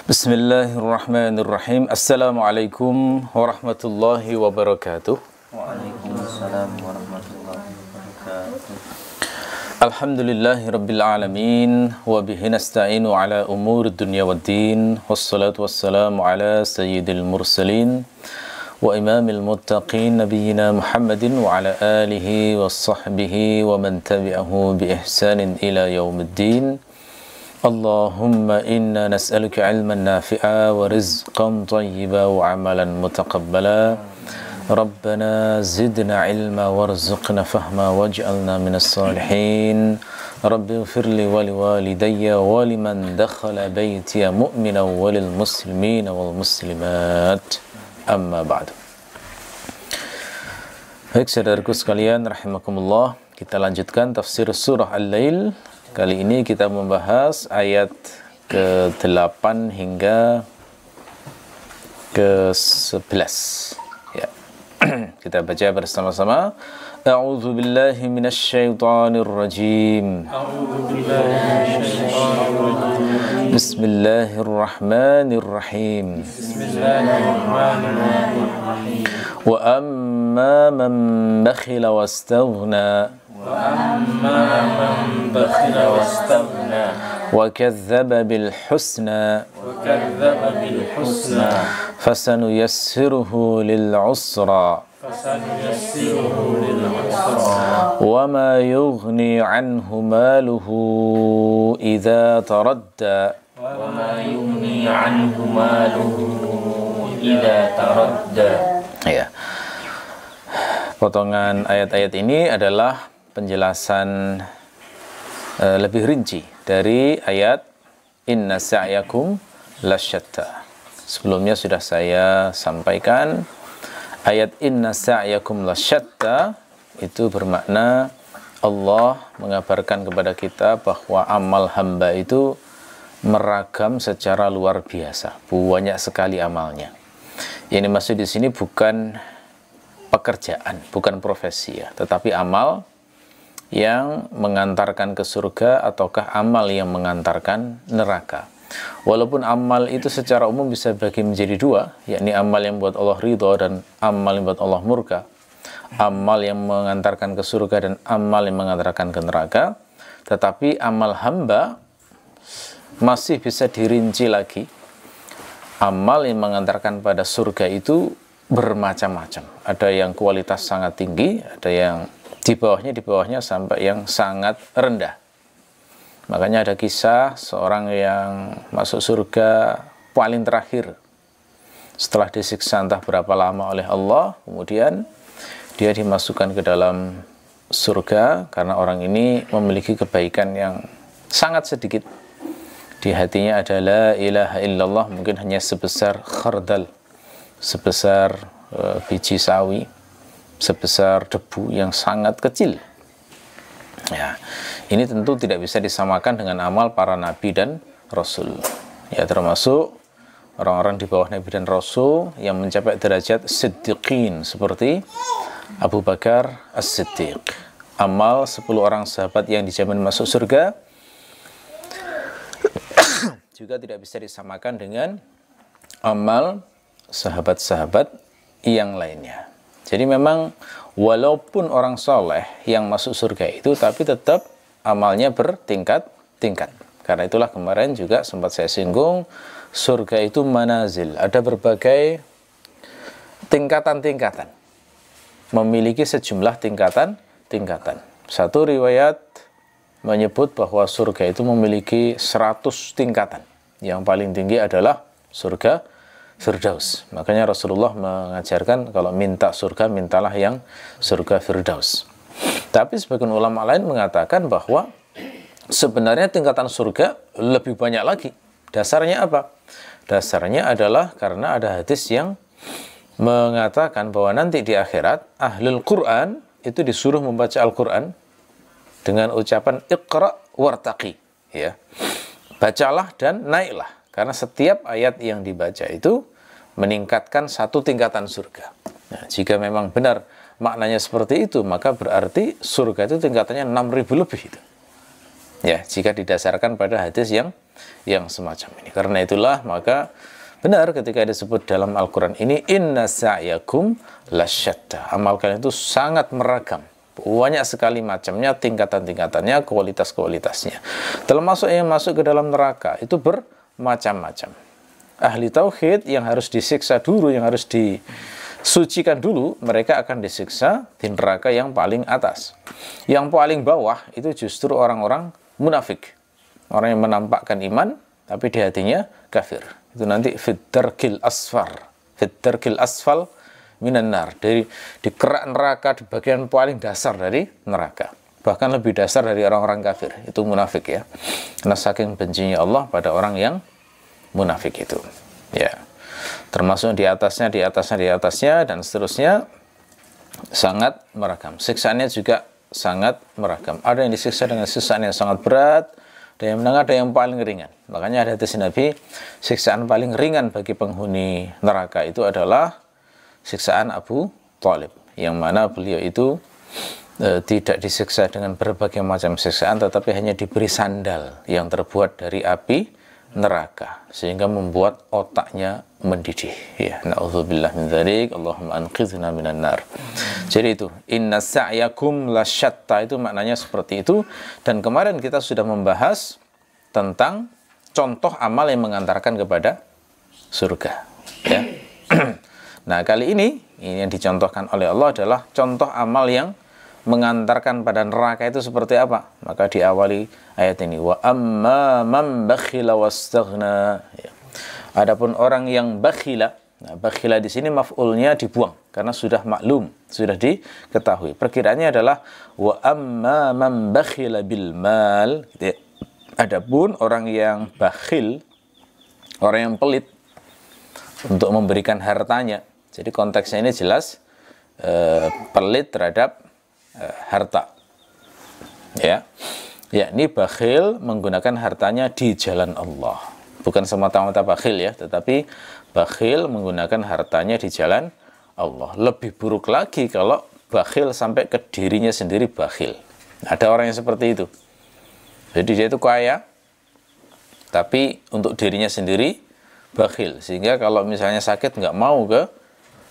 Bismillahirrahmanirrahim. Assalamualaikum warahmatullahi wabarakatuh. Waalaikumsalam warahmatullahi wabarakatuh. Alhamdulillahi rabbil alamin wa bihi nasta'inu ala umuri dunya waddin. Wassalatu wassalamu ala sayyidil mursalin wa imamil muttaqin nabiyyina Muhammadin wa ala alihi wa sahbihi wa man tabi'ahu bi ihsanin ila yaumiddin. Allahumma inna nas'aluka ilman nafi'a wa rizqan tayyiba wa amalan mutaqabbala. Rabbana zidna ilma warzuqna fahma waj'alna minas salihin. Rabbi ighfirli wa liwalidayya wa liman dakhala baytiya mu'mina wa lil muslimina wal muslimat. Amma ba'du. Baik saudaraku sekalian rahimakumullah, kita lanjutkan tafsir surah Al-Lail. Kali ini kita membahas ayat ke-8 hingga ke-11 ya. Kita baca bersama-sama. A'udzu billahi minasyaitonir rajim. Bismillahirrahmanirrahim. Wa amma man bakhila wastaghna وكذب بالحسنى فسنيسره للعسرى وما يغني عنه ماله إذا تردى Ya. Potongan ayat-ayat ini adalah penjelasan lebih rinci dari ayat inna sa'yakum lasyatta. Sebelumnya sudah saya sampaikan ayat inna sa'yakum lasyatta itu bermakna Allah mengabarkan kepada kita bahwa amal hamba itu meragam secara luar biasa, banyak sekali amalnya. Yang dimaksud di sini bukan pekerjaan, bukan profesi ya, tetapi amal yang mengantarkan ke surga ataukah amal yang mengantarkan neraka. Walaupun amal itu secara umum bisa bagi menjadi dua, yakni amal yang buat Allah ridho dan amal yang buat Allah murka. Amal yang mengantarkan ke surga dan amal yang mengantarkan ke neraka. Tetapi amal hamba masih bisa dirinci lagi. Amal yang mengantarkan pada surga itu bermacam-macam. Ada yang kualitas sangat tinggi, ada yang di bawahnya sampai yang sangat rendah. Makanya ada kisah seorang yang masuk surga paling terakhir setelah disiksa entah berapa lama oleh Allah, kemudian dia dimasukkan ke dalam surga karena orang ini memiliki kebaikan yang sangat sedikit. Di hatinya ada la ilaha illallah, mungkin hanya sebesar khardal, sebesar biji sawi, sebesar debu yang sangat kecil. Ya, ini tentu tidak bisa disamakan dengan amal para nabi dan rasul. Ya, termasuk orang-orang di bawah nabi dan rasul yang mencapai derajat siddiqin seperti Abu Bakar As-Siddiq. Amal 10 orang sahabat yang dijamin masuk surga juga tidak bisa disamakan dengan amal sahabat-sahabat yang lainnya. Jadi memang walaupun orang soleh yang masuk surga itu, tapi tetap amalnya bertingkat-tingkat. Karena itulah kemarin juga sempat saya singgung, surga itu manazil, ada berbagai tingkatan-tingkatan, memiliki sejumlah tingkatan-tingkatan. Satu riwayat menyebut bahwa surga itu memiliki 100 tingkatan. Yang paling tinggi adalah surga Firdaus. Makanya Rasulullah mengajarkan kalau minta surga, mintalah yang surga Firdaus. Tapi sebagian ulama lain mengatakan bahwa sebenarnya tingkatan surga lebih banyak lagi. Dasarnya apa? Dasarnya adalah karena ada hadis yang mengatakan bahwa nanti di akhirat ahlul Quran itu disuruh membaca Al-Quran dengan ucapan Iqra wartaqi, ya. Bacalah dan naiklah. Karena setiap ayat yang dibaca itu meningkatkan satu tingkatan surga. Nah, jika memang benar maknanya seperti itu, maka berarti surga itu tingkatannya 6.000 lebih itu. Ya, jika didasarkan pada hadis yang yang semacam ini. Karena itulah maka benar ketika disebut dalam Al-Quran ini, inna sa'yakum lasyatta. Amal kalian itu sangat meragam. Banyak sekali macamnya, tingkatan-tingkatannya, kualitas-kualitasnya. Termasuk yang masuk ke dalam neraka, itu bermacam-macam. Ahli tauhid yang harus disiksa dulu, yang harus disucikan dulu, mereka akan disiksa di neraka yang paling atas. Yang paling bawah itu justru orang-orang munafik. Orang yang menampakkan iman, tapi di hatinya kafir. Itu nanti fid-darkil asfal minan nar, di kerak neraka, di bagian paling dasar dari neraka, bahkan lebih dasar dari orang-orang kafir. Itu munafik ya, karena saking bencinya Allah pada orang yang munafik itu ya. Termasuk di atasnya dan seterusnya, sangat meragam. Siksaannya juga sangat meragam. Ada yang disiksa dengan siksaan yang sangat berat, ada yang menengah, ada yang paling ringan. Makanya ada hadis Nabi, siksaan paling ringan bagi penghuni neraka itu adalah siksaan Abu Thalib, yang mana beliau itu tidak disiksa dengan berbagai macam siksaan, tetapi hanya diberi sandal yang terbuat dari api neraka, sehingga membuat otaknya mendidih ya. Na'udzubillah min dzalik, Allahumma anqidhna minan nar. Jadi itu inna sa'yakum lasyatta, itu maknanya seperti itu. Dan kemarin kita sudah membahas tentang contoh amal yang mengantarkan kepada surga ya. Nah, kali ini yang dicontohkan oleh Allah adalah contoh amal yang mengantarkan pada neraka itu seperti apa. Maka diawali ayat ini, wa amma man bakhila wastaghna. Adapun orang yang bakhila, nah, bakhila di sini maf'ulnya dibuang karena sudah maklum, sudah diketahui. Perkiraannya adalah wa amma man bakhila bil mal. Adapun orang yang bakhil, orang yang pelit untuk memberikan hartanya. Jadi konteksnya ini jelas pelit terhadap harta ya, yakni bakhil menggunakan hartanya di jalan Allah. Bukan semata-mata bakhil ya, tetapi bakhil menggunakan hartanya di jalan Allah. Lebih buruk lagi kalau bakhil sampai ke dirinya sendiri bakhil. Ada orang yang seperti itu. Jadi dia itu kaya, tapi untuk dirinya sendiri bakhil, sehingga kalau misalnya sakit nggak mau ke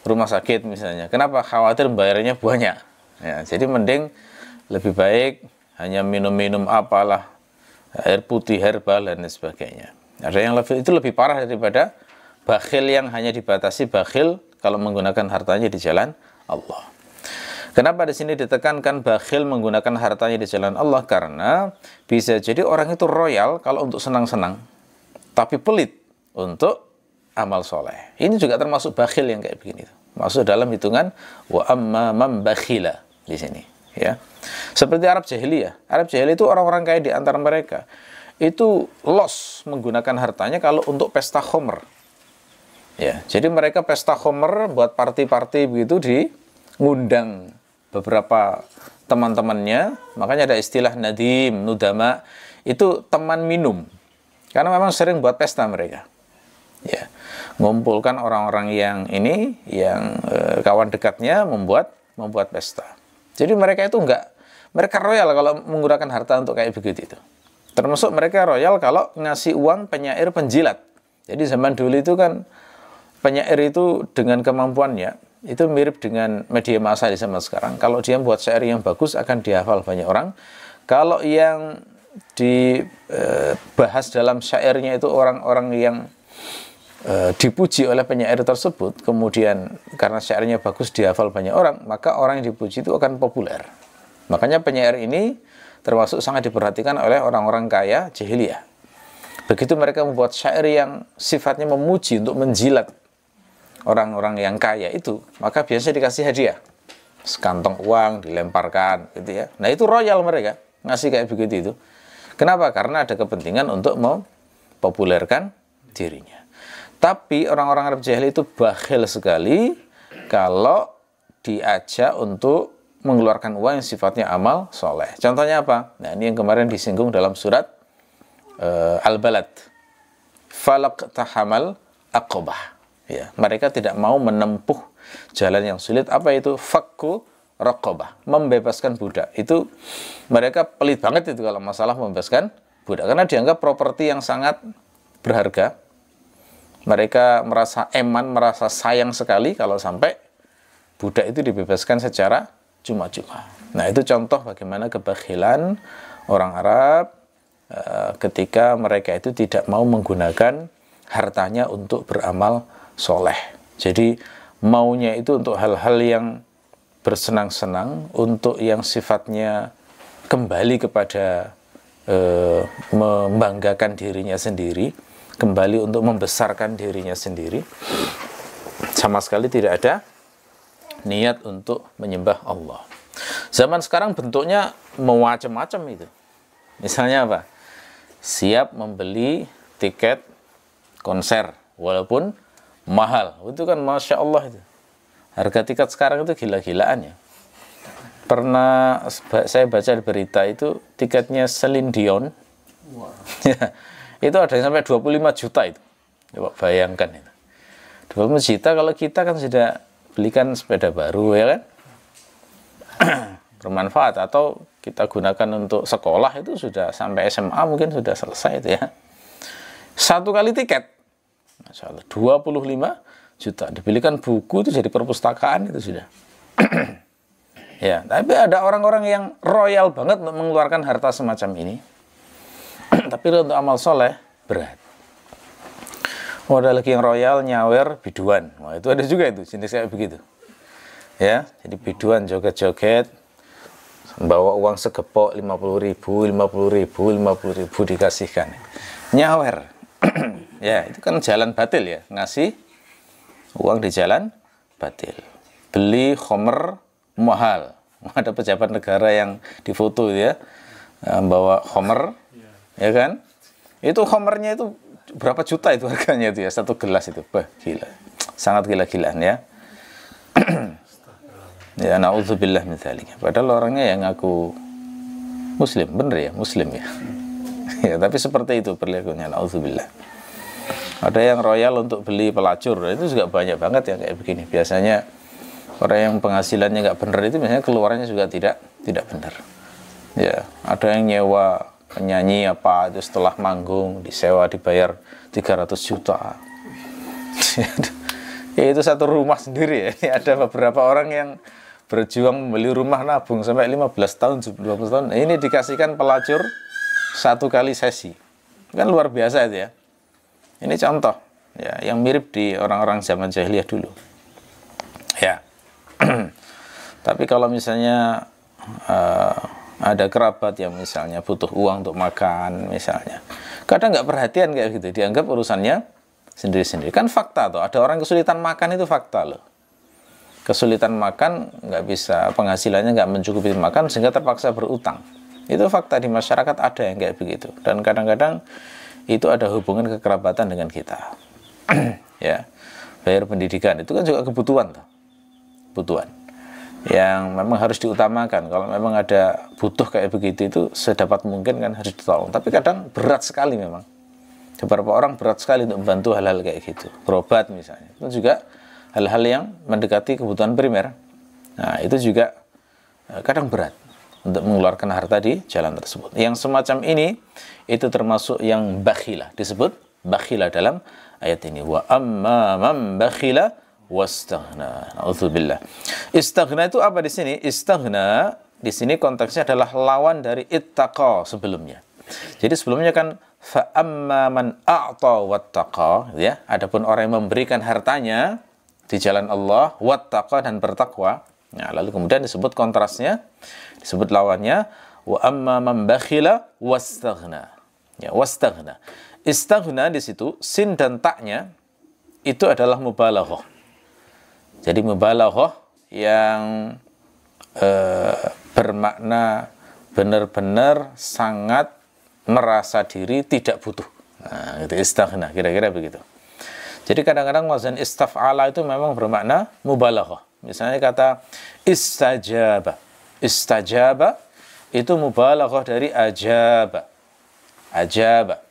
rumah sakit misalnya. Kenapa? Khawatir bayarnya banyak ya. Jadi mending lebih baik hanya minum-minum apalah, air putih herbal dan sebagainya. Ada yang itu lebih parah daripada bakhil yang hanya dibatasi bakhil kalau menggunakan hartanya di jalan Allah. Kenapa di sini ditekankan bakhil menggunakan hartanya di jalan Allah? Karena bisa jadi orang itu royal kalau untuk senang-senang, tapi pelit untuk amal soleh. Ini juga termasuk bakhil yang kayak begini. Masuk dalam hitungan wa amma man bakhila di sini ya. Seperti Arab jahiliyah. Arab jahiliyah itu orang-orang kaya di antara mereka itu los menggunakan hartanya kalau untuk pesta khomer. Ya, jadi mereka pesta khomer buat party-party begitu, ngundang beberapa teman-temannya. Makanya ada istilah nadim, nudama, itu teman minum. Karena memang sering buat pesta mereka. Ya, mengumpulkan orang-orang yang ini, yang kawan dekatnya membuat pesta. Jadi mereka itu mereka royal kalau menggunakan harta untuk kayak begitu itu. Termasuk mereka royal kalau ngasih uang penyair penjilat. Jadi zaman dulu itu kan penyair itu dengan kemampuannya itu mirip dengan media massa di zaman sekarang. Kalau dia buat syair yang bagus akan dihafal banyak orang. Kalau yang dibahas dalam syairnya itu orang-orang yang dipuji oleh penyair tersebut, kemudian karena syairnya bagus dihafal banyak orang, maka orang yang dipuji itu akan populer. Makanya penyair ini termasuk sangat diperhatikan oleh orang-orang kaya jahiliyah. Begitu mereka membuat syair yang sifatnya memuji untuk menjilat orang-orang yang kaya itu, maka biasanya dikasih hadiah, sekantong uang dilemparkan gitu ya. Nah itu royal mereka ngasih kayak begitu itu. Kenapa? Karena ada kepentingan untuk mempopulerkan dirinya. Tapi orang-orang Arab jahiliyah itu bakhil sekali kalau diajak untuk mengeluarkan uang yang sifatnya amal soleh. Contohnya apa? Nah ini yang kemarin disinggung dalam surat Al-Balad. Falaq tahamal aqobah. Ya, mereka tidak mau menempuh jalan yang sulit. Apa itu? Fakku raqobah. Membebaskan budak. Itu mereka pelit banget itu kalau masalah membebaskan budak, karena dianggap properti yang sangat berharga. Mereka merasa eman, merasa sayang sekali kalau sampai budak itu dibebaskan secara cuma-cuma. Nah, itu contoh bagaimana kebakhilan orang Arab ketika mereka itu tidak mau menggunakan hartanya untuk beramal soleh. Jadi maunya itu untuk hal-hal yang bersenang-senang, untuk yang sifatnya kembali kepada membanggakan dirinya sendiri, kembali untuk membesarkan dirinya sendiri. Sama sekali tidak ada niat untuk menyembah Allah. Zaman sekarang bentuknya macam-macam itu. Misalnya apa? Siap membeli tiket konser walaupun mahal. Itu kan Masya Allah itu. Harga tiket sekarang itu gila-gilaan ya. Pernah saya baca di berita itu tiketnya Celine Dion. Wow. Ya, itu ada yang sampai 25 juta itu. Coba bayangkan itu. 25 juta kalau kita kan sudah belikan sepeda baru ya kan. Bermanfaat, atau kita gunakan untuk sekolah itu sudah sampai SMA mungkin sudah selesai itu ya. Satu kali tiket. Masya Allah, 25 juta. Dibelikan buku itu jadi perpustakaan itu sudah. Ya, tapi ada orang-orang yang royal banget untuk mengeluarkan harta semacam ini. Tapi untuk amal soleh berat. Oh, ada lagi yang royal nyawer biduan. Wah, itu ada juga itu jenis kayak begitu. Ya, jadi biduan joget-joget, bawa uang segepok 50.000 dikasihkan. Nyawer. Ya, itu kan jalan batil ya, ngasih uang di jalan batil. Beli khomer mahal. Ada pejabat negara yang difoto ya, bawa khomer, ya kan? Itu khomernya itu berapa juta itu harganya itu ya, satu gelas itu. Bah, gila. Sangat gila-gilaan ya. Ya, na'udzubillah min dzalik. Padahal orangnya yang ngaku muslim, bener ya, muslim ya. Ya, tapi seperti itu perilakunya, na'udzubillah. Ada yang royal untuk beli pelacur, itu juga banyak banget yang kayak begini. Biasanya orang yang penghasilannya nggak benar itu biasanya keluarannya juga tidak benar. Ya, ada yang nyewa penyanyi apa itu setelah manggung disewa dibayar 300 juta. Ya, itu satu rumah sendiri ya. Ini ada beberapa orang yang berjuang membeli rumah nabung sampai 15 tahun, 20 tahun. Ini dikasihkan pelacur satu kali sesi. Kan luar biasa itu ya. Ini contoh ya yang mirip di orang-orang zaman jahiliyah dulu. Ya. Tapi kalau misalnya ada kerabat yang misalnya butuh uang untuk makan misalnya, kadang nggak perhatian kayak gitu, dianggap urusannya sendiri-sendiri. Kan fakta tuh, ada orang kesulitan makan itu fakta loh. Kesulitan makan, nggak bisa, penghasilannya nggak mencukupi makan sehingga terpaksa berutang. Itu fakta di masyarakat, ada yang kayak begitu. Dan kadang-kadang itu ada hubungan kekerabatan dengan kita. Ya, bayar pendidikan itu kan juga kebutuhan tuh. Kebutuhan yang memang harus diutamakan. Kalau memang ada butuh kayak begitu itu sedapat mungkin kan harus ditolong. Tapi kadang berat sekali memang. Beberapa orang berat sekali untuk membantu hal-hal kayak gitu. Berobat misalnya. Itu juga hal-hal yang mendekati kebutuhan primer. Nah, itu juga kadang berat untuk mengeluarkan harta di jalan tersebut. Yang semacam ini itu termasuk yang bakhila. Disebut bakhila dalam ayat ini. Wa amma man bakhila wastaghna. Nauzubillah. Istaghna itu apa di sini? Istaghna di sini konteksnya adalah lawan dari ittaqa sebelumnya. Jadi sebelumnya kan fa amma man a'ta wattaqa ya. Adapun orang yang memberikan hartanya di jalan Allah wattaqa dan bertakwa. Nah, lalu kemudian disebut kontrasnya, disebut lawannya wa amma man bakhila wastaghna. Ya, wastaghna. Istaghna di situ sin dan taknya itu adalah mubalaghah. Jadi mubalaghah yang bermakna benar-benar sangat merasa diri tidak butuh. Nah, itu istaghna, kira-kira begitu. Jadi kadang-kadang wazan istaf'ala itu memang bermakna mubalaghah. Misalnya kata istajaba. Istajaba itu mubalaghah dari ajaba. Ajaba.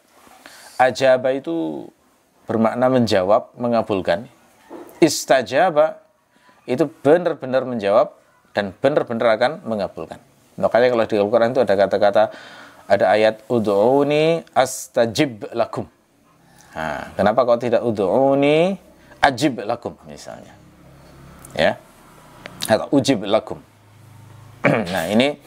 Ajaba itu bermakna menjawab, mengabulkan. Istajaba itu benar-benar menjawab dan benar-benar akan mengabulkan. Makanya kalau di Al-Quran itu ada kata-kata ada ayat ud'uni astajib lakum. Nah, kenapa kok tidak ud'uni ajib lakum misalnya? Ya. Atau ujib lakum. Nah, ini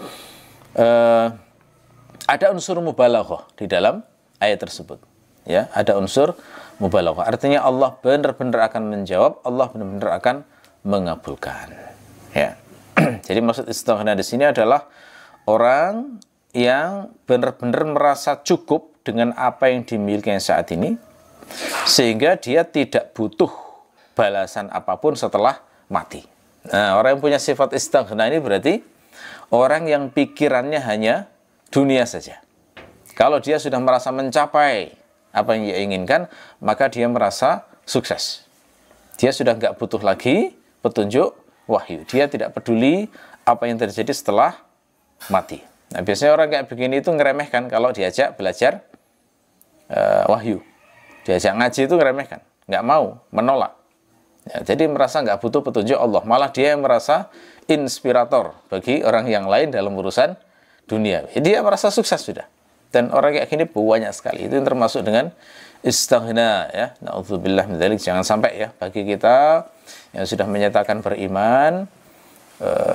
ada unsur mubalaghah di dalam ayat tersebut. Ya, ada unsur mubalaghah. Artinya Allah benar-benar akan menjawab, Allah benar-benar akan mengabulkan. Ya. Jadi maksud istighna di sini adalah orang yang benar-benar merasa cukup dengan apa yang dimilikinya saat ini, sehingga dia tidak butuh balasan apapun setelah mati. Nah, orang yang punya sifat istighna ini berarti orang yang pikirannya hanya dunia saja. Kalau dia sudah merasa mencapai apa yang dia inginkan, maka dia merasa sukses. Dia sudah nggak butuh lagi petunjuk wahyu. Dia tidak peduli apa yang terjadi setelah mati. Nah, biasanya orang kayak begini itu ngeremehkan kalau diajak belajar wahyu. Diajak ngaji itu ngeremehkan, nggak mau, menolak. Ya, jadi merasa nggak butuh petunjuk Allah. Malah dia yang merasa inspirator bagi orang yang lain dalam urusan dunia. Dia merasa sukses sudah. Dan orang kayak gini banyak sekali. Itu yang termasuk dengan istighna, ya. Na'udzubillah min dzalik. Jangan sampai ya bagi kita yang sudah menyatakan beriman,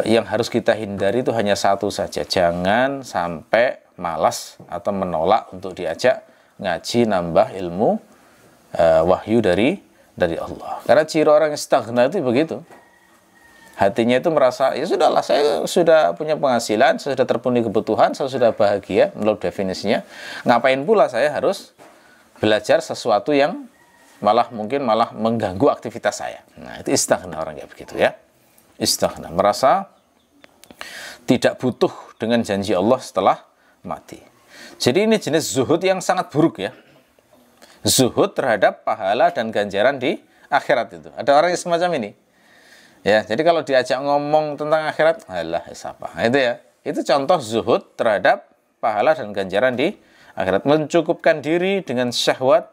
yang harus kita hindari itu hanya satu saja. Jangan sampai malas atau menolak untuk diajak ngaji, nambah ilmu wahyu dari Allah. Karena ciri orang yang stagna itu begitu. Hatinya itu merasa, ya sudahlah, saya sudah punya penghasilan, saya sudah terpenuhi kebutuhan, saya sudah bahagia menurut definisinya. Ngapain pula saya harus belajar sesuatu yang mungkin malah mengganggu aktivitas saya. Nah, itu istighna orang kayak begitu ya. Istighna, merasa tidak butuh dengan janji Allah setelah mati. Jadi ini jenis zuhud yang sangat buruk ya. Zuhud terhadap pahala dan ganjaran di akhirat itu. Ada orang yang semacam ini. Ya, jadi kalau diajak ngomong tentang akhirat, alah, apa? Nah, itu ya. Itu contoh zuhud terhadap pahala dan ganjaran di akhirat. Mencukupkan diri dengan syahwat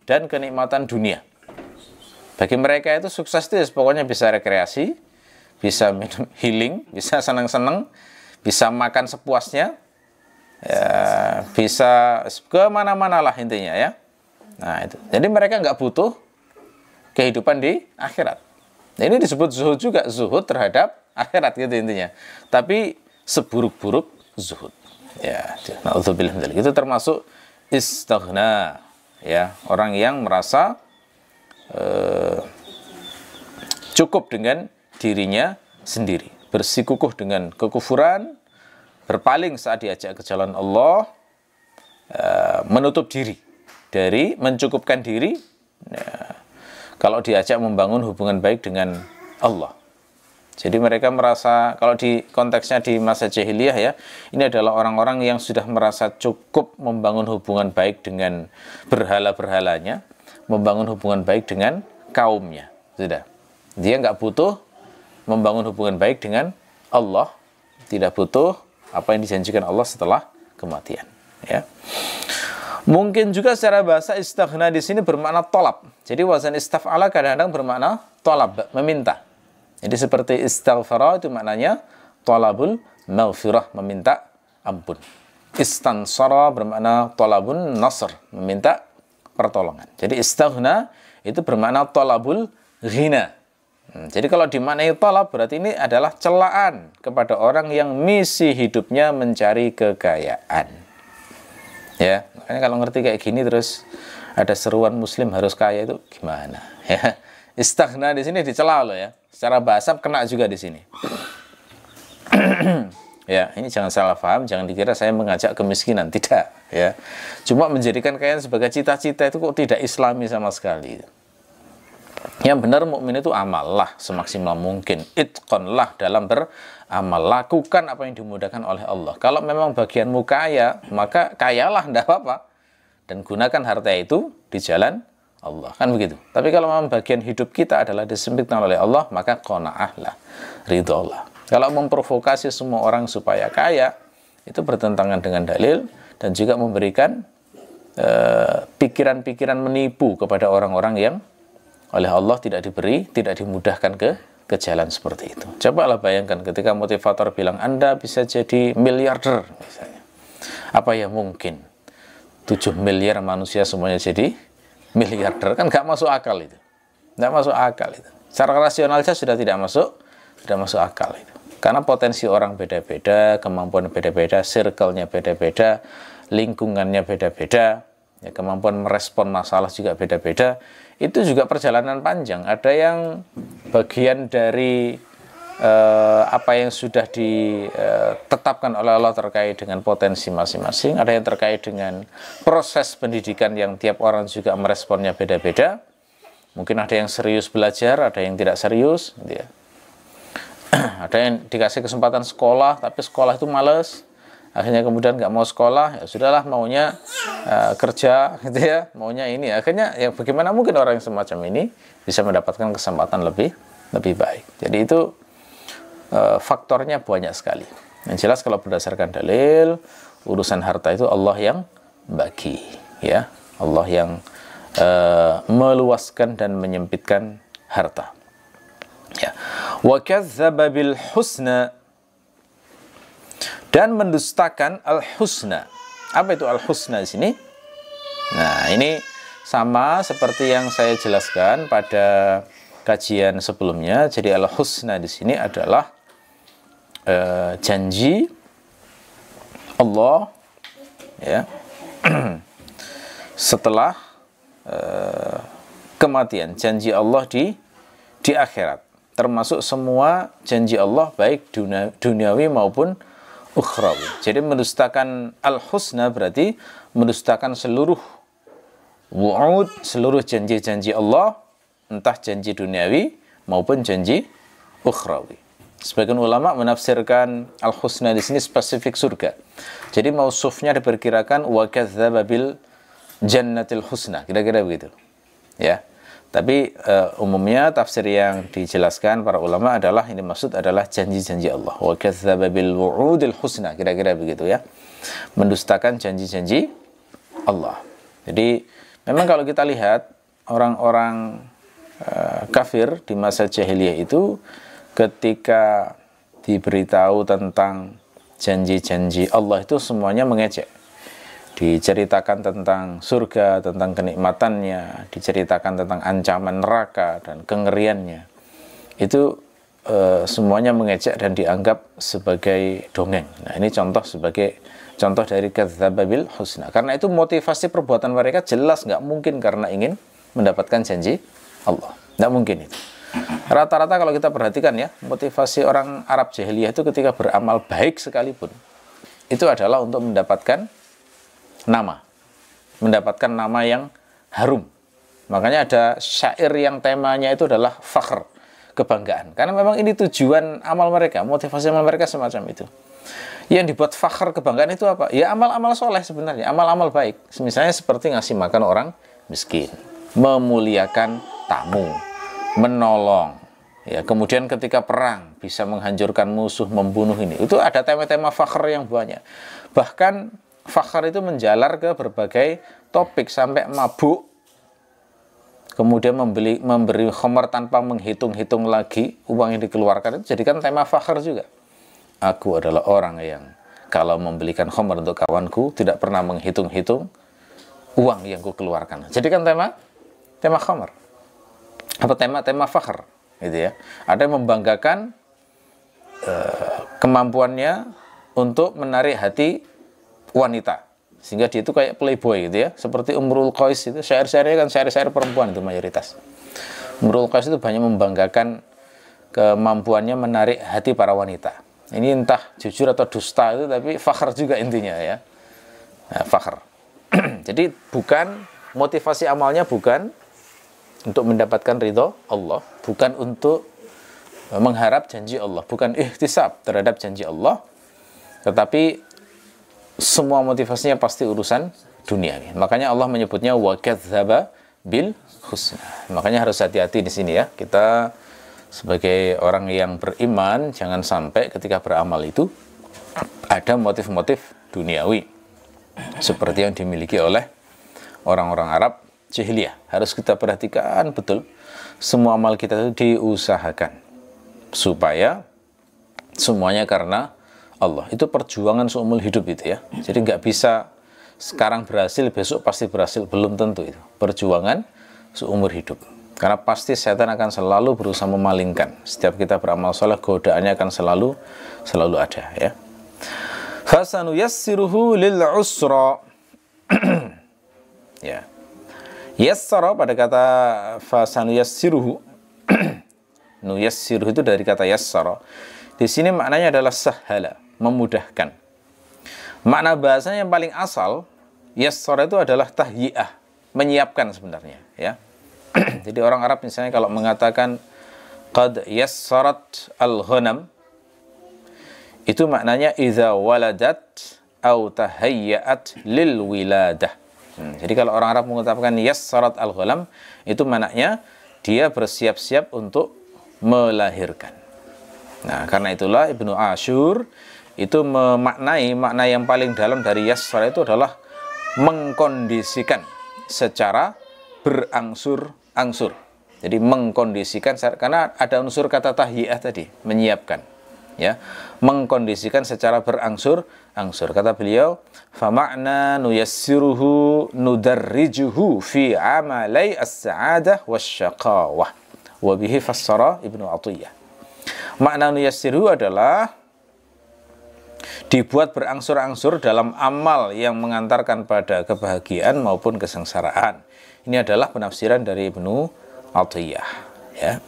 dan kenikmatan dunia. Bagi mereka itu sukses itu pokoknya bisa rekreasi, bisa minum healing, bisa senang-senang, bisa makan sepuasnya, ya, bisa kemana-mana lah intinya ya. Nah, itu. Jadi mereka nggak butuh kehidupan di akhirat. Nah, ini disebut zuhud juga, zuhud terhadap akhirat gitu intinya. Tapi seburuk-buruk zuhud. Ya, na'udzubillah min dzalik. Itu termasuk istighna, ya, orang yang merasa cukup dengan dirinya sendiri, bersikukuh dengan kekufuran, berpaling saat diajak ke jalan Allah, menutup diri dari mencukupkan diri kalau diajak membangun hubungan baik dengan Allah. Jadi mereka merasa, kalau di konteksnya di masa jahiliyah ya, ini adalah orang-orang yang sudah merasa cukup membangun hubungan baik dengan berhala-berhalanya, membangun hubungan baik dengan kaumnya. Sudah. Dia nggak butuh membangun hubungan baik dengan Allah, tidak butuh apa yang dijanjikan Allah setelah kematian. Ya. Mungkin juga secara bahasa istighna di sini bermakna tolab. Jadi wazan istaf'ala kadang-kadang bermakna tolab, meminta. Jadi seperti istighfara itu maknanya tolabul maghfirah, meminta ampun. Istansara bermakna tolabun nasr, meminta pertolongan. Jadi istighna itu bermakna tolabul ghina. Jadi kalau dimaknai tolab berarti ini adalah celaan kepada orang yang misi hidupnya mencari kekayaan. Ya, makanya kalau ngerti kayak gini terus ada seruan muslim harus kaya itu gimana? Ya, istighna di sini dicela loh ya. Secara bahasa kena juga di sini. Ya, ini jangan salah paham, jangan dikira saya mengajak kemiskinan, tidak. Ya, cuma menjadikan kekayaan sebagai cita-cita itu kok tidak Islami sama sekali. Yang benar mukmin itu amallah semaksimal mungkin, itqonlah dalam beramal, lakukan apa yang dimudahkan oleh Allah. Kalau memang bagianmu kaya, maka kayalah, tidak apa-apa, dan gunakan harta itu di jalan Allah, kan begitu. Tapi kalau memang bagian hidup kita adalah disempitkan oleh Allah, maka qanaahlah, ridho Allah. Kalau memprovokasi semua orang supaya kaya, itu bertentangan dengan dalil dan juga memberikan pikiran-pikiran menipu kepada orang-orang yang oleh Allah tidak diberi, tidak dimudahkan ke jalan seperti itu. Cobalah bayangkan ketika motivator bilang Anda bisa jadi miliarder misalnya. Apa ya mungkin 7 miliar manusia semuanya jadi miliarder? Kan nggak masuk akal itu. Nggak masuk akal itu. Secara rasional saja sudah tidak masuk akal itu. Karena potensi orang beda-beda, kemampuan beda-beda, circle-nya beda-beda, lingkungannya beda-beda, ya, kemampuan merespon masalah juga beda-beda. Itu juga perjalanan panjang. Ada yang bagian dari apa yang sudah ditetapkan oleh Allah terkait dengan potensi masing-masing, ada yang terkait dengan proses pendidikan yang tiap orang juga meresponnya beda-beda. Mungkin ada yang serius belajar, ada yang tidak serius, gitu ya. Ada yang dikasih kesempatan sekolah, tapi sekolah itu males, akhirnya kemudian nggak mau sekolah, ya sudahlah maunya kerja, gitu ya, maunya ini. Akhirnya ya bagaimana mungkin orang yang semacam ini bisa mendapatkan kesempatan lebih baik. Jadi itu faktornya banyak sekali. Yang jelas kalau berdasarkan dalil, urusan harta itu Allah yang bagi, ya, Allah yang meluaskan dan menyempitkan harta. Ya. Wa kadzdzaba bil husna, dan mendustakan al-husna. Apa itu al-husna di sini? Nah, ini sama seperti yang saya jelaskan pada kajian sebelumnya. Jadi al-husna di sini adalah janji Allah, ya, setelah kematian, janji Allah di akhirat, termasuk semua janji Allah baik duniawi maupun ukhrawi. Jadi mendustakan al-husna berarti mendustakan seluruh wu'ud, seluruh janji-janji Allah, entah janji duniawi maupun janji ukhrawi. Sebagian ulama menafsirkan al-husna di sini spesifik surga. Jadi mausufnya diperkirakan wa kadzdzaba bil jannatil husna, kira-kira begitu. Ya. Tapi umumnya tafsir yang dijelaskan para ulama adalah ini maksud adalah janji-janji Allah. Wa kadzdzaba bil wu'udil husna, kira-kira begitu ya. Mendustakan janji-janji Allah. Jadi memang kalau kita lihat orang-orang kafir di masa jahiliyah itu ketika diberitahu tentang janji-janji Allah itu semuanya mengejek. Diceritakan tentang surga, tentang kenikmatannya, diceritakan tentang ancaman neraka dan kengeriannya. Itu semuanya mengejek dan dianggap sebagai dongeng. Nah, ini sebagai contoh dari kadzdzaba bil husna. Karena itu motivasi perbuatan mereka jelas nggak mungkin karena ingin mendapatkan janji Allah. Nggak mungkin itu. Rata-rata kalau kita perhatikan ya, motivasi orang Arab jahiliyah itu ketika beramal baik sekalipun, itu adalah untuk mendapatkan nama yang harum. Makanya ada syair yang temanya itu adalah fakhr, kebanggaan. Karena memang ini tujuan amal mereka, motivasi amal mereka semacam itu. Yang dibuat fakhr, kebanggaan itu apa? Ya amal-amal soleh sebenarnya, amal-amal baik. Misalnya seperti ngasih makan orang miskin, memuliakan tamu, menolong, ya, kemudian ketika perang bisa menghancurkan musuh, membunuh ini. Itu ada tema-tema fakhr yang banyak. Bahkan fakhr itu menjalar ke berbagai topik sampai mabuk, kemudian memberi khamar tanpa menghitung-hitung lagi uang yang dikeluarkan, itu jadikan tema fakhr juga. Aku adalah orang yang kalau membelikan khamar untuk kawanku tidak pernah menghitung-hitung uang yang kukeluarkan. Jadikan tema khamar. Atau tema fakhr, gitu ya. Ada yang membanggakan kemampuannya untuk menarik hati wanita, sehingga dia itu kayak playboy gitu ya, seperti Umrul Qais itu, syair-syairnya kan syair-syair perempuan itu mayoritas. Umrul Qais itu banyak membanggakan kemampuannya menarik hati para wanita. Ini entah jujur atau dusta itu, tapi fakhr juga intinya ya. Nah, fakhr. Jadi bukan motivasi amalnya bukan untuk mendapatkan ridho Allah, bukan untuk mengharap janji Allah, bukan ihtisab terhadap janji Allah, tetapi semua motivasinya pasti urusan dunia. Makanya Allah menyebutnya wa kadzdzaba bil husna. Makanya harus hati-hati di sini ya. Kita sebagai orang yang beriman jangan sampai ketika beramal itu ada motif-motif duniawi seperti yang dimiliki oleh orang-orang Arab jahiliyah. Harus kita perhatikan betul. Semua amal kita itu diusahakan supaya semuanya karena Allah. Itu perjuangan seumur hidup itu ya. Jadi nggak bisa sekarang berhasil, besok pasti berhasil. Belum tentu itu. Perjuangan seumur hidup. Karena pasti setan akan selalu berusaha memalingkan. Setiap kita beramal soleh, godaannya akan selalu ada ya. Fasanuyassiruhu lil usra. Ya. Yassara pada kata fasanuyassiruhu. Nuyassiruhu itu dari kata yassara. Di sini maknanya adalah sahala, memudahkan. Makna bahasanya yang paling asal, yassara itu adalah tahyi'ah, menyiapkan sebenarnya ya. Jadi orang Arab misalnya kalau mengatakan qad yassarat al-ghanam, itu maknanya idza waladat au tahayyat lil wiladah. Jadi kalau orang Arab mengatakan yassarat al-ghanam, itu maknanya dia bersiap-siap untuk melahirkan. Nah, karena itulah Ibnu Asyur itu memaknai makna yang paling dalam dari yassara itu adalah mengkondisikan secara berangsur-angsur. Jadi mengkondisikan, karena ada unsur kata tahyiyah tadi, menyiapkan. Ya, mengkondisikan secara berangsur-angsur. Kata beliau, fa ma'na nuyassiruhu nudarrijuhu fi amalai as-sa'adah wasyaqawah. Wa bihi fassara Ibnu Athiyyah. Makna nuyassiruhu adalah dibuat berangsur-angsur dalam amal yang mengantarkan pada kebahagiaan maupun kesengsaraan. Ini adalah penafsiran dari Ibnu Athiyyah ya.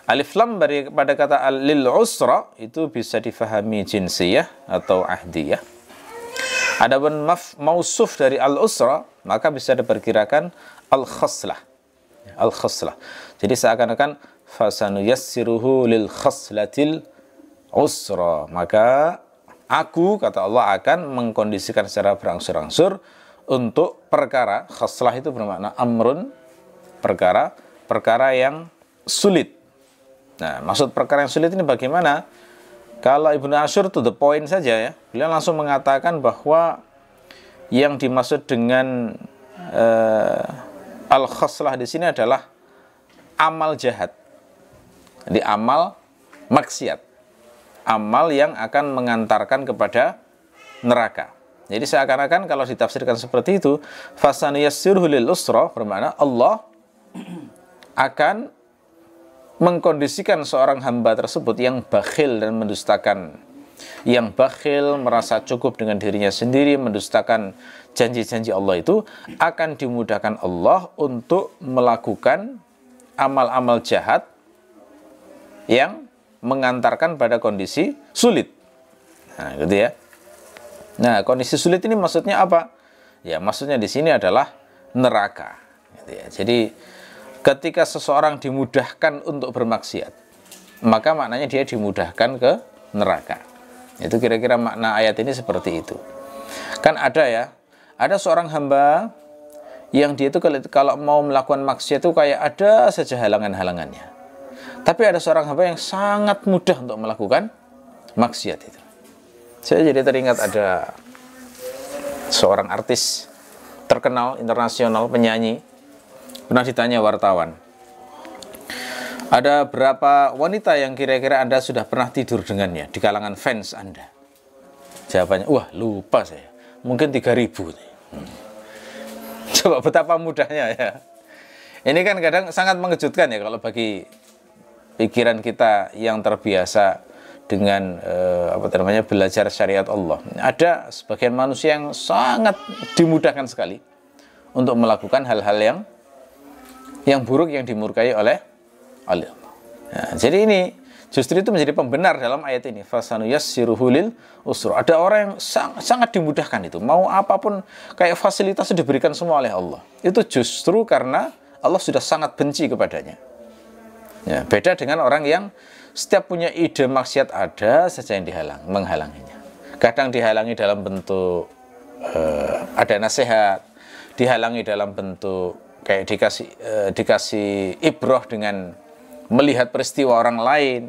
Alif lam pada kata lil usra itu bisa difahami jinsiyah atau ahdiyah. Adapun mausuf dari al usra maka bisa diperkirakan al khaslah. Al khaslah. Jadi seakan-akan fasanuyassiruhu lil khaslatil usra. Maka aku, kata Allah, akan mengkondisikan secara berangsur-angsur untuk perkara, khaslah itu bermakna amrun, perkara yang sulit. Nah, maksud perkara yang sulit ini bagaimana? Kalau Ibnu Asyur to the point saja ya, beliau langsung mengatakan bahwa yang dimaksud dengan al-khaslah di sini adalah amal jahat. Jadi amal maksiat. Amal yang akan mengantarkan kepada neraka. Jadi seakan-akan kalau ditafsirkan seperti itu, fasanuyassiruhu lil usra bermakna Allah akan mengkondisikan seorang hamba tersebut yang bakhil dan mendustakan, yang bakhil merasa cukup dengan dirinya sendiri, mendustakan janji-janji Allah, itu akan dimudahkan Allah untuk melakukan amal-amal jahat yang mengantarkan pada kondisi sulit. Nah, gitu ya. Nah, kondisi sulit ini maksudnya apa? Ya, maksudnya di sini adalah neraka. Gitu ya. Jadi ketika seseorang dimudahkan untuk bermaksiat, maka maknanya dia dimudahkan ke neraka. Itu kira-kira makna ayat ini seperti itu. Kan ada ya, ada seorang hamba yang dia itu kalau mau melakukan maksiat itu kayak ada saja halangan-halangannya. Tapi ada seorang hamba yang sangat mudah untuk melakukan maksiat itu. Saya jadi teringat ada seorang artis terkenal internasional, penyanyi. Pernah ditanya wartawan, ada berapa wanita yang kira-kira Anda sudah pernah tidur dengannya di kalangan fans Anda? Jawabannya, wah lupa saya, mungkin 3.000. Coba betapa mudahnya ya. Ini kan kadang sangat mengejutkan ya kalau bagi pikiran kita yang terbiasa dengan belajar syariat Allah. Ada sebagian manusia yang sangat dimudahkan sekali untuk melakukan hal-hal yang buruk yang dimurkai oleh Allah. Nah, jadi ini justru itu menjadi pembenar dalam ayat ini. Fasanuyassiruhu lil usra. Ada orang yang sangat dimudahkan itu. Mau apapun kayak fasilitas diberikan semua oleh Allah. Itu justru karena Allah sudah sangat benci kepadanya. Ya, beda dengan orang yang setiap punya ide maksiat ada saja yang menghalanginya. Kadang dihalangi dalam bentuk ada nasihat, dihalangi dalam bentuk kayak dikasih ibroh dengan melihat peristiwa orang lain,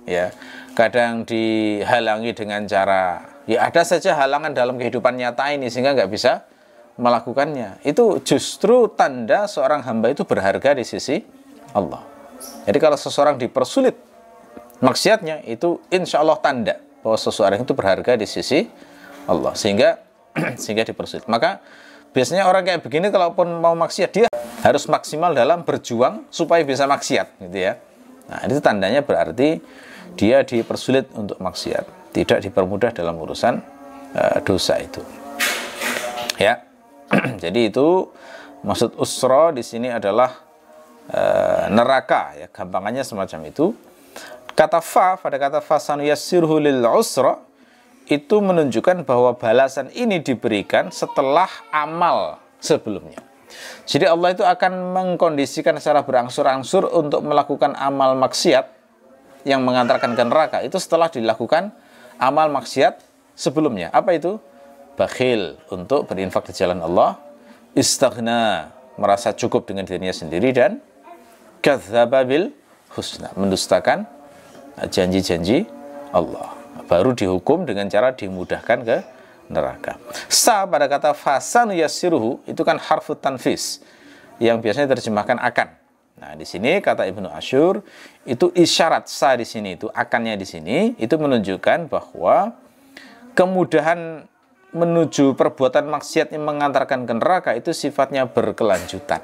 ya. Kadang dihalangi dengan cara, ya ada saja halangan dalam kehidupan nyata ini sehingga nggak bisa melakukannya. Itu justru tanda seorang hamba itu berharga di sisi Allah. Jadi kalau seseorang dipersulit maksiatnya, itu insya Allah tanda bahwa seseorang itu berharga di sisi Allah, sehingga dipersulit. Maka biasanya orang kayak begini kalaupun mau maksiat, dia harus maksimal dalam berjuang supaya bisa maksiat, gitu ya. Nah, itu tandanya berarti dia dipersulit untuk maksiat, tidak dipermudah dalam urusan dosa itu. Ya. Jadi itu maksud usra di sini adalah neraka, ya, gampangannya semacam itu. Kata fa, pada kata fasanuyassirhu lil usra itu menunjukkan bahwa balasan ini diberikan setelah amal sebelumnya. Jadi Allah itu akan mengkondisikan secara berangsur-angsur untuk melakukan amal maksiat yang mengantarkan ke neraka itu setelah dilakukan amal maksiat sebelumnya. Apa itu? Bakhil untuk berinfak di jalan Allah, istaghna, merasa cukup dengan dirinya sendiri, dan kadzdzaba bil husna, mendustakan janji-janji Allah. Baru dihukum dengan cara dimudahkan ke neraka. Sa pada kata fasanuyassiruhu itu kan harfu tanfis yang biasanya terjemahkan akan. Nah, di sini kata Ibnu Asyur itu isyarat sa di sini itu akannya di sini itu menunjukkan bahwa kemudahan menuju perbuatan maksiat yang mengantarkan ke neraka itu sifatnya berkelanjutan.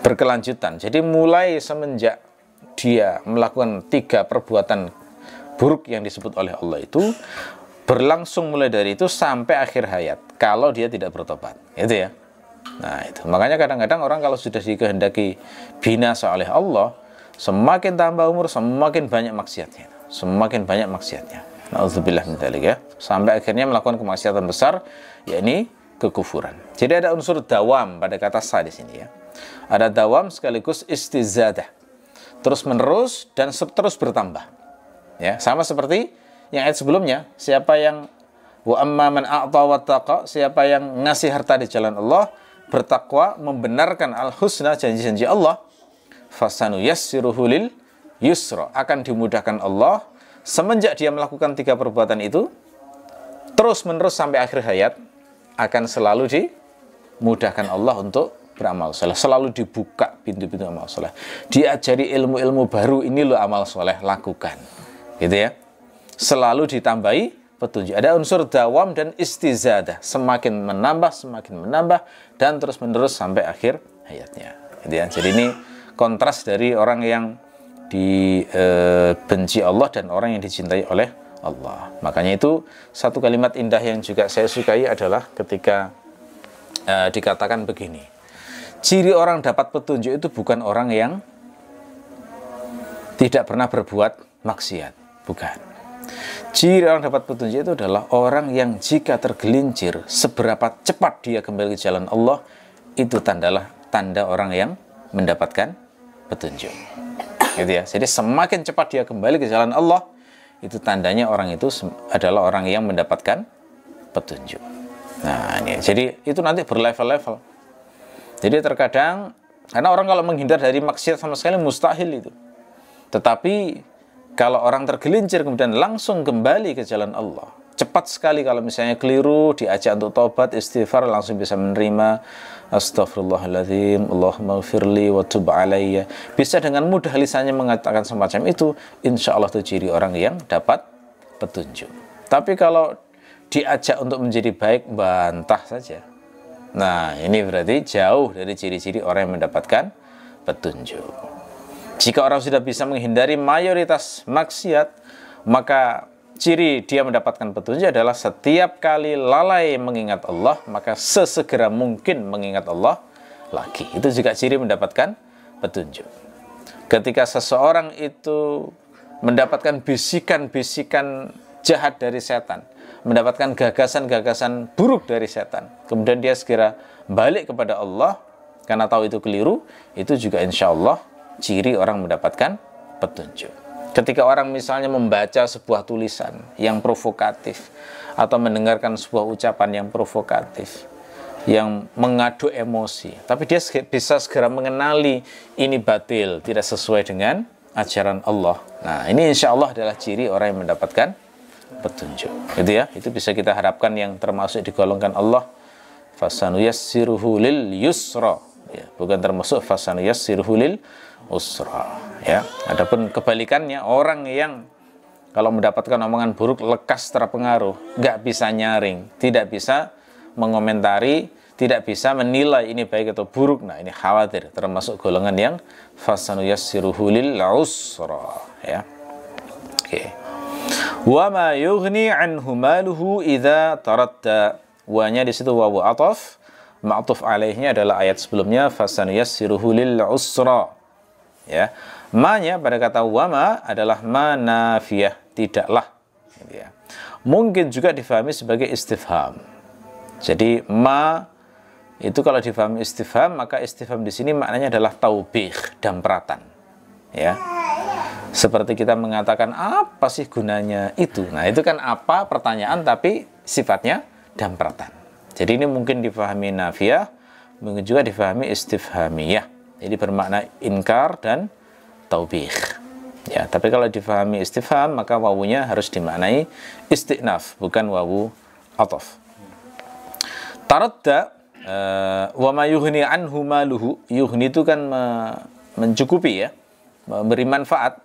Berkelanjutan. Jadi mulai semenjak dia melakukan 3 perbuatan buruk yang disebut oleh Allah itu berlangsung mulai dari itu sampai akhir hayat kalau dia tidak bertobat. Itu ya. Nah, itu. Makanya kadang-kadang orang kalau sudah dikehendaki binasa oleh Allah, semakin tambah umur semakin banyak maksiatnya. Semakin banyak maksiatnya. Nauzubillah min dzalik, ya. Sampai akhirnya melakukan kemaksiatan besar, yakni kekufuran. Jadi ada unsur dawam pada kata sa di sini, ya. Ada dawam sekaligus istizadah. Terus menerus dan terus bertambah. Ya, sama seperti yang ayat sebelumnya, siapa yang wa amma man a'ta wattaqa, siapa yang ngasih harta di jalan Allah, bertakwa, membenarkan al-husna, janji-janji Allah, fasanuyassiruhu lil yusra, akan dimudahkan Allah semenjak dia melakukan 3 perbuatan itu, terus menerus sampai akhir hayat, akan selalu dimudahkan Allah untuk beramal soleh, selalu dibuka pintu-pintu amal soleh, diajari ilmu-ilmu baru, ini lo amal soleh, lakukan, gitu ya. Selalu ditambahi petunjuk. Ada unsur dawam dan istizadah, semakin menambah dan terus menerus sampai akhir hayatnya, gitu ya. Jadi ini kontras dari orang yang dibenci Allah dan orang yang dicintai oleh Allah. Makanya itu satu kalimat indah yang juga saya sukai adalah ketika dikatakan begini, ciri orang dapat petunjuk itu bukan orang yang tidak pernah berbuat maksiat, bukan. Ciri orang dapat petunjuk itu adalah orang yang jika tergelincir, seberapa cepat dia kembali ke jalan Allah, itu tanda orang yang mendapatkan petunjuk. Gitu ya. Jadi semakin cepat dia kembali ke jalan Allah, itu tandanya orang itu adalah orang yang mendapatkan petunjuk. Nah, ini. Jadi itu nanti berlevel-level. Jadi terkadang, karena orang kalau menghindar dari maksiat sama sekali mustahil itu. Tetapi kalau orang tergelincir kemudian langsung kembali ke jalan Allah, cepat sekali. Kalau misalnya keliru, diajak untuk taubat, istighfar, langsung bisa menerima. Astaghfirullahaladzim, Allahumma ghfirli wa tub alayya. Bisa dengan mudah lisannya mengatakan semacam itu, insya Allah itu ciri orang yang dapat petunjuk. Tapi kalau diajak untuk menjadi baik, bantah saja. Nah, ini berarti jauh dari ciri-ciri orang yang mendapatkan petunjuk. Jika orang sudah bisa menghindari mayoritas maksiat, maka ciri dia mendapatkan petunjuk adalah setiap kali lalai mengingat Allah, maka sesegera mungkin mengingat Allah lagi. Itu juga ciri mendapatkan petunjuk. Ketika seseorang itu mendapatkan bisikan-bisikan jahat dari setan, mendapatkan gagasan-gagasan buruk dari setan, kemudian dia segera balik kepada Allah karena tahu itu keliru, itu juga insya Allah ciri orang mendapatkan petunjuk. Ketika orang misalnya membaca sebuah tulisan yang provokatif atau mendengarkan sebuah ucapan yang provokatif, yang mengadu emosi, tapi dia bisa segera mengenali ini batil, tidak sesuai dengan ajaran Allah. Nah, ini insya Allah adalah ciri orang yang mendapatkan petunjuk. Gitu ya, itu bisa kita harapkan yang termasuk digolongkan Allah fasanuyassiruhu lil yusra, ya, bukan termasuk fasanuyassiruhu lil usra, ya. Adapun kebalikannya, orang yang kalau mendapatkan omongan buruk lekas terpengaruh, nggak bisa nyaring, tidak bisa mengomentari, tidak bisa menilai ini baik atau buruk. Nah, ini khawatir termasuk golongan yang fasanuyassiruhu lil usra, ya. Oke. Wa ma yughni anhu maluhu idza taradda. Wa-nya di situ wawu ataf, ma'tuf alaihnya adalah ayat sebelumnya fasanuyassiruhu lil usra. Ya. Ma-nya pada kata wama adalah ma nafiyah, tidaklah, gitu ya. Mungkin juga difahami sebagai istifham. Jadi ma itu kalau difahami istifham, maka istifham di sini maknanya adalah taubih, dampratan. Ya. Seperti kita mengatakan apa sih gunanya itu? Nah, itu kan apa pertanyaan tapi sifatnya dampratan. Jadi ini mungkin difahami nafiyah, mungkin juga difahami istifhamiyah. Jadi bermakna inkar dan taubih. Ya, tapi kalau difahami istifham maka wawunya harus dimaknai istinaf, bukan wawu ataf. Taradda wa ma yughni anhu maluhu. Yughni itu kan mencukupi, ya, memberi manfaat.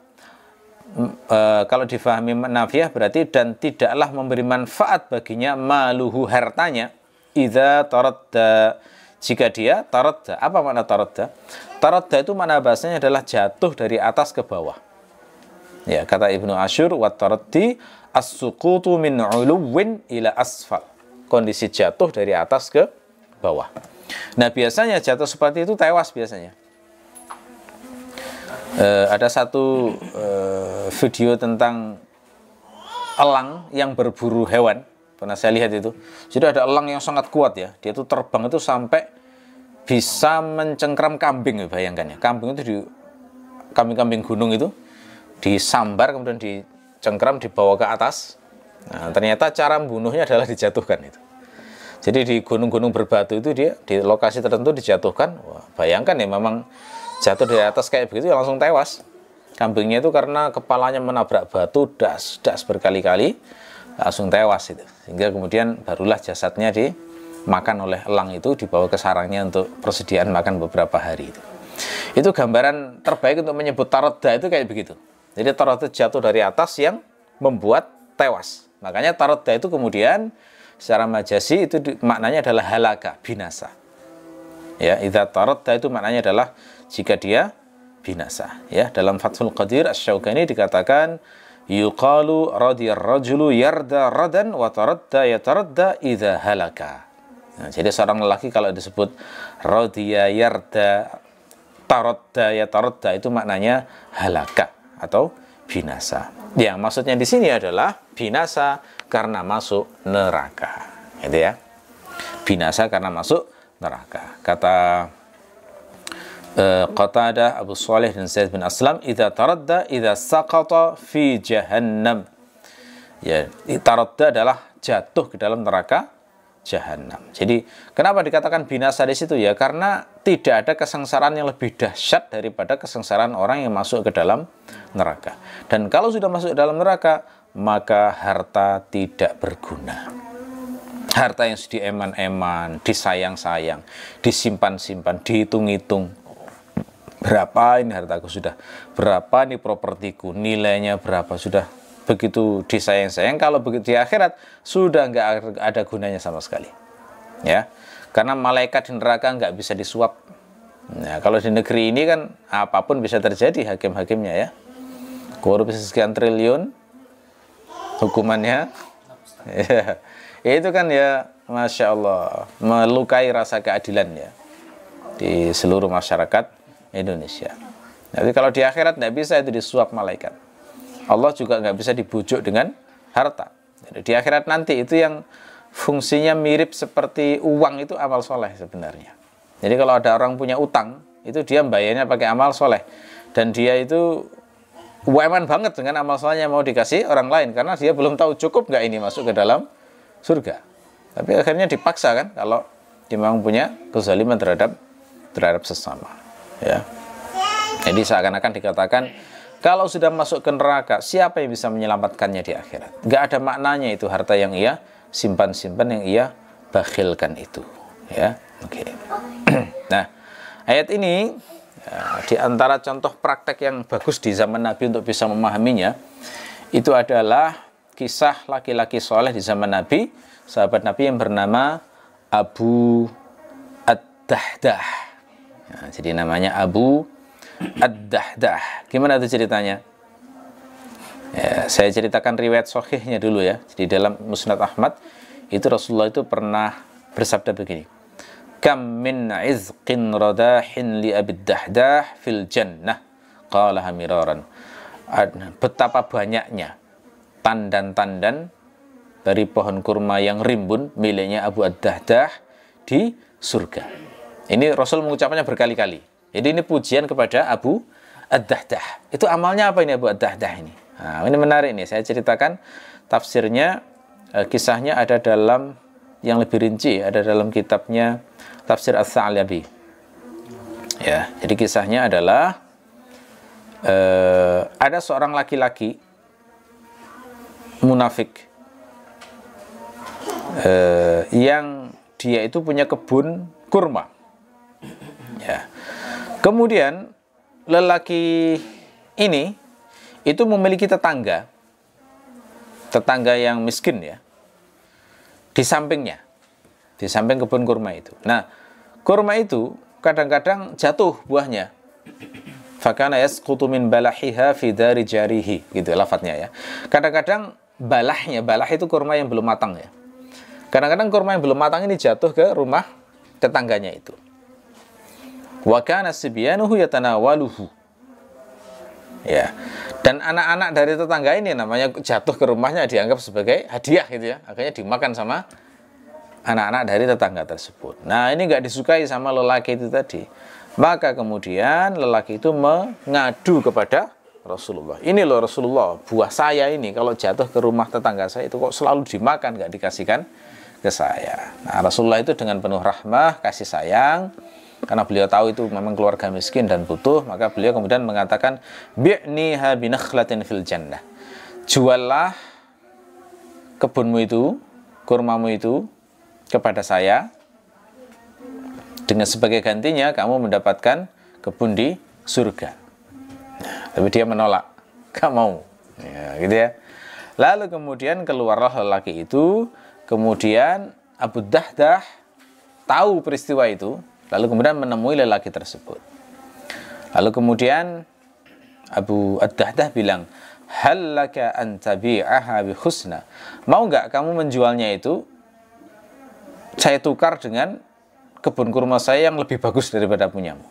Kalau difahami nafiyah berarti dan tidaklah memberi manfaat baginya maluhu, hartanya, idza taradda, jika dia taradda. Apa makna taradda? Taradda itu makna bahasanya adalah jatuh dari atas ke bawah. Ya, kata Ibnu Asyur, wa taraddi as-suqutu min 'uluwin ila asfal. Kondisi jatuh dari atas ke bawah. Nah, biasanya jatuh seperti itu tewas biasanya. Ada satu video tentang elang yang berburu hewan, pernah saya lihat itu. Jadi ada elang yang sangat kuat, ya, dia itu terbang itu sampai bisa mencengkram kambing, bayangkan, ya. Kambing itu kambing-kambing gunung itu disambar kemudian dicengkram, dibawa ke atas. Nah, ternyata cara membunuhnya adalah dijatuhkan itu. Jadi di gunung-gunung berbatu itu dia di lokasi tertentu dijatuhkan. Wah, bayangkan, ya, memang jatuh dari atas kayak begitu ya langsung tewas. Kambingnya itu karena kepalanya menabrak batu das berkali-kali, langsung tewas itu. Sehingga kemudian barulah jasadnya dimakan oleh elang itu, dibawa ke sarangnya untuk persediaan makan beberapa hari itu. Itu gambaran terbaik untuk menyebut taradda itu kayak begitu. Jadi taradda jatuh dari atas yang membuat tewas. Makanya taradda itu kemudian secara majasi itu maknanya adalah halaka, binasa. Ya, idza taradda itu maknanya adalah jika dia binasa. Ya, dalam Fathul Qadir Asy-Syaukani dikatakan yuqalu radiyar rajulu yarda radan wa taradda yataradda idza halaka. Nah, jadi seorang lelaki kalau disebut radiya yarda taradda yataradda itu maknanya halaka atau binasa. Yang maksudnya di sini adalah binasa karena masuk neraka. Gitu, ya. Binasa karena masuk neraka. Kata Qatadah, Abu Shalih dan Zaid bin Aslam, idza taradda idza saqata fi jahannam. Ya, taradda adalah jatuh ke dalam neraka jahannam. Jadi, kenapa dikatakan binasa di situ, ya? Karena tidak ada kesengsaraan yang lebih dahsyat daripada kesengsaraan orang yang masuk ke dalam neraka. Dan kalau sudah masuk ke dalam neraka, maka harta tidak berguna. Harta yang sudah eman-eman, disayang-sayang, disimpan-simpan, dihitung-hitung. Berapa ini hartaku sudah, berapa ini propertiku, nilainya berapa, sudah begitu disayang-sayang, kalau begitu di akhirat sudah nggak ada gunanya sama sekali, ya, karena malaikat di neraka nggak bisa disuap. Nah, kalau di negeri ini kan apapun bisa terjadi, hakim-hakimnya, ya, korupsi sekian triliun, hukumannya, ya, itu kan, ya, Masya Allah, melukai rasa keadilan, ya, di seluruh masyarakat Indonesia. Jadi kalau di akhirat tidak bisa itu disuap malaikat. Allah juga nggak bisa dibujuk dengan harta. Jadi di akhirat nanti itu yang fungsinya mirip seperti uang itu amal soleh sebenarnya. Jadi kalau ada orang punya utang, itu dia bayarnya pakai amal soleh. Dan dia itu weman banget dengan amal solehnya mau dikasih orang lain. Karena dia belum tahu cukup nggak ini masuk ke dalam surga. Tapi akhirnya dipaksa kan kalau dia memang punya kezaliman terhadap sesama. Ya, jadi seakan-akan dikatakan kalau sudah masuk ke neraka, siapa yang bisa menyelamatkannya di akhirat? Nggak ada maknanya itu harta yang ia simpan-simpan, yang ia bakhilkan itu. Ya, oke. Nah, ayat ini ya, di antara contoh praktek yang bagus di zaman Nabi untuk bisa memahaminya, Itu adalah kisah laki-laki soleh di zaman Nabi, sahabat Nabi yang bernama Abu Ad-Dahdah. Nah, jadi namanya Abu Ad-Dahdah. Gimana itu ceritanya? Ya, saya ceritakan riwayat sahihnya dulu ya. Jadi dalam Musnad Ahmad itu Rasulullah itu pernah bersabda begini, kam min izqin radahin li Abi Dahdah fil jannah qala hamiraran. Betapa banyaknya tandan-tandan dari pohon kurma yang rimbun miliknya Abu Ad-Dahdah di surga. Ini Rasul mengucapkannya berkali-kali. Jadi ini pujian kepada Abu Ad-Dahdah. Itu amalnya apa ini Abu Ad-Dahdah ini? Nah, ini menarik nih. Saya ceritakan tafsirnya, kisahnya ada dalam yang lebih rinci, ada dalam kitabnya Tafsir As-Sa'labi. Ya, jadi kisahnya adalah ada seorang laki-laki munafik yang dia itu punya kebun kurma. Ya. Kemudian lelaki ini itu memiliki tetangga yang miskin ya, di sampingnya, di samping kebun kurma itu. Nah, kurma itu kadang-kadang jatuh buahnya. Fakana yasqutu min balahiha fi dari jarihi, gitu lafadznya ya. Kadang-kadang balahnya, balah itu kurma yang belum matang ya. Kadang-kadang kurma yang belum matang ini jatuh ke rumah tetangganya itu. Wa kana sibyanuhu yatanawaluhu. Ya. Dan anak-anak dari tetangga ini namanya jatuh ke rumahnya dianggap sebagai hadiah gitu ya. Akhirnya dimakan sama anak-anak dari tetangga tersebut. Nah, ini enggak disukai sama lelaki itu tadi. Maka kemudian lelaki itu mengadu kepada Rasulullah. Ini loh Rasulullah, buah saya ini kalau jatuh ke rumah tetangga saya itu kok selalu dimakan, nggak dikasihkan ke saya. Nah, Rasulullah itu dengan penuh rahmah, kasih sayang, karena beliau tahu itu memang keluarga miskin dan butuh, maka beliau kemudian mengatakan, bi'niha binakhlatin fil jannah. Juallah kebunmu itu, kurmamu itu kepada saya, dengan sebagai gantinya kamu mendapatkan kebun di surga. Tapi dia menolak, gak mau ya, gitu ya. Lalu kemudian keluarlah lelaki itu. Kemudian Abu Dahdah tahu peristiwa itu, lalu kemudian menemui lelaki tersebut. Lalu kemudian Abu Ad-Dahdah bilang, hal laka an tabi'aha bi husna. Mau nggak kamu menjualnya itu, saya tukar dengan kebun kurma saya yang lebih bagus daripada punyamu.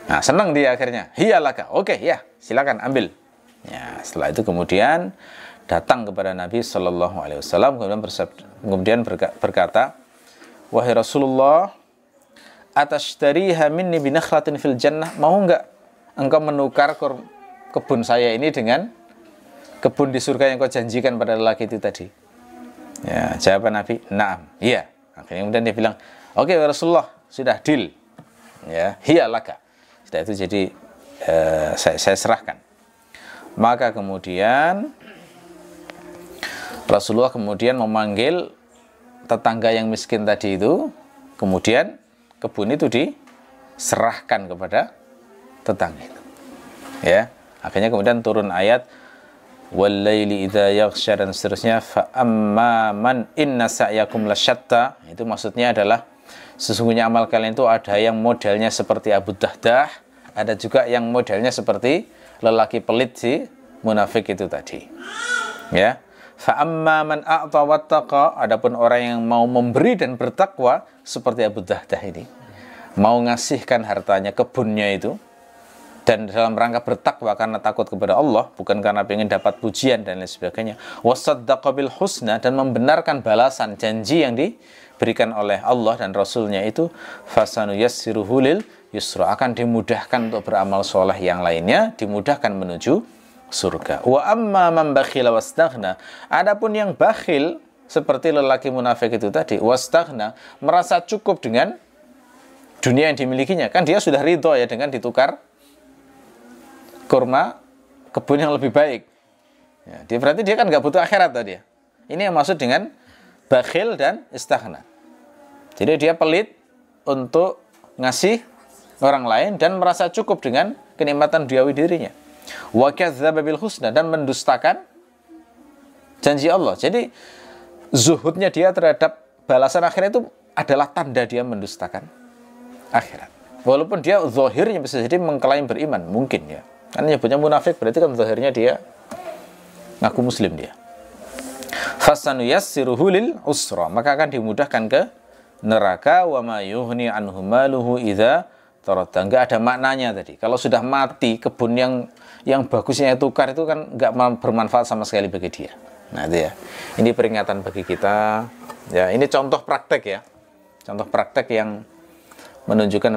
Nah, senang dia akhirnya. Hiya laka. Oke, ya, silakan ambil. Ya, setelah itu kemudian datang kepada Nabi Shallallahu Alaihi Wasallam, kemudian berkata, wahai Rasulullah, atashtariha minni binakhlatin fil jannah. Mau enggak engkau menukar kebun saya ini dengan kebun di surga yang kau janjikan pada lelaki itu tadi? Ya, jawaban Nabi, na'am, iya. Akhirnya kemudian dia bilang, oke Rasulullah, sudah deal. Ya, hiya laka. Sudah itu jadi saya serahkan. Maka kemudian Rasulullah kemudian memanggil tetangga yang miskin tadi itu, kemudian kebun itu diserahkan kepada tetangga itu. Ya, akhirnya kemudian turun ayat wal-laili idza yaghsha dan seterusnya, fa amma man inna sa'yakum lasyatta. Itu maksudnya adalah sesungguhnya amal kalian itu ada yang modelnya seperti Abu Dahdah, ada juga yang modelnya seperti lelaki pelit si munafik itu tadi. Ya. Fa amma man a'ta wattaqa, adapun orang yang mau memberi dan bertakwa seperti Abu Dahdah ini, mau ngasihkan hartanya, kebunnya itu, dan dalam rangka bertakwa karena takut kepada Allah, bukan karena ingin dapat pujian dan lain sebagainya. Wasaddaqa bil husna, dan membenarkan balasan janji yang diberikan oleh Allah dan Rasulnya itu, fasanu yassiruhu lil yusra, akan dimudahkan untuk beramal soleh yang lainnya, dimudahkan menuju surga. Wa amma man bakhila wastaghna, adapun yang bakhil seperti lelaki munafik itu tadi, wastaghna, merasa cukup dengan dunia yang dimilikinya, kan dia sudah ridho ya dengan ditukar kurma kebun yang lebih baik. Ya, berarti dia kan nggak butuh akhirat tadi ya. Ini yang maksud dengan bakhil dan istaghna. Jadi dia pelit untuk ngasih orang lain dan merasa cukup dengan kenikmatan duniawi dirinya. wa kadzdzaba bil husna, dan mendustakan janji Allah. Jadi zuhudnya dia terhadap balasan akhirat itu adalah tanda dia mendustakan akhirat. Walaupun dia zahirnya bisa jadi mengklaim beriman, mungkin ya. Karena nyebutnya munafik berarti kan zahirnya dia ngaku muslim dia. Fasanuyassiruhu lil usra, maka akan dimudahkan ke neraka. Wa ma yughni anhu maluhu idza taradda. Enggak ada maknanya tadi. Kalau sudah mati, kebun yang bagusnya tukar itu kan enggak bermanfaat sama sekali bagi dia. Nah, itu ya. Ini peringatan bagi kita. Ya, ini contoh praktek ya. Contoh praktek yang menunjukkan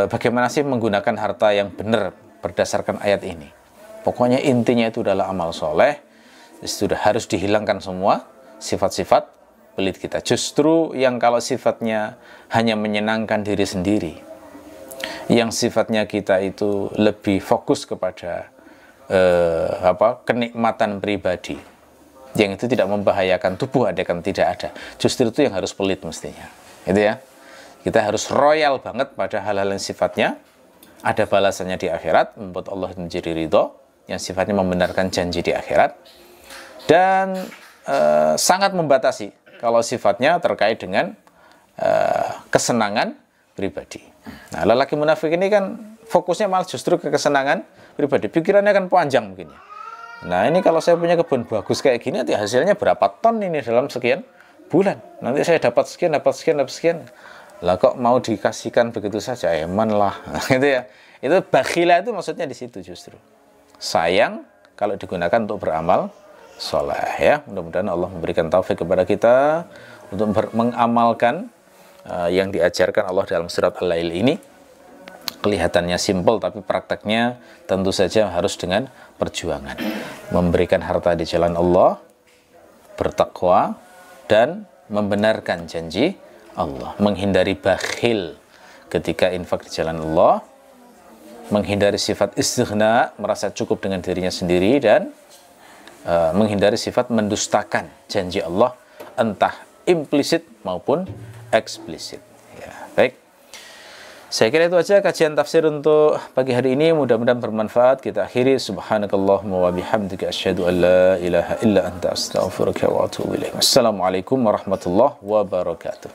bagaimana sih menggunakan harta yang benar berdasarkan ayat ini. Pokoknya intinya itu adalah amal soleh. Sudah harus dihilangkan semua sifat-sifat pelit kita. Justru yang kalau sifatnya hanya menyenangkan diri sendiri, yang sifatnya kita itu lebih fokus kepada kenikmatan pribadi, yang itu tidak membahayakan tubuh adekan tidak ada. Justru itu yang harus pelit mestinya. Itu ya. Kita harus royal banget pada hal-hal yang sifatnya ada balasannya di akhirat, membuat Allah menjadi ridho, yang sifatnya membenarkan janji di akhirat, dan sangat membatasi kalau sifatnya terkait dengan kesenangan pribadi. Nah, lelaki munafik ini kan fokusnya malah justru ke kesenangan pribadi, pikirannya kan panjang mungkin ya. Nah, ini kalau saya punya kebun bagus kayak gini, nanti hasilnya berapa ton ini dalam sekian bulan, nanti saya dapat sekian, dapat sekian, dapat sekian. Lah kok mau dikasihkan begitu saja, eman lah. Gitu ya. Itu bakhilah itu maksudnya di situ justru. Sayang kalau digunakan untuk beramal soleh ya. Mudah-mudahan Allah memberikan taufik kepada kita untuk mengamalkan yang diajarkan Allah dalam surat Al-Lail ini. Kelihatannya simpel, tapi prakteknya tentu saja harus dengan perjuangan. Memberikan harta di jalan Allah, bertakwa, dan membenarkan janji Allah. Menghindari bakhil ketika infak di jalan Allah, menghindari sifat istighna, merasa cukup dengan dirinya sendiri, dan menghindari sifat mendustakan janji Allah, entah implisit maupun eksplisit ya. Baik, saya kira itu aja kajian tafsir untuk pagi hari ini. Mudah-mudahan bermanfaat. Kita akhiri. Subhanakallahumma wa bihamdika asyhadu an la ilaha illa anta astaghfiruka wa atubu ilaik. Assalamualaikum warahmatullahi wabarakatuh.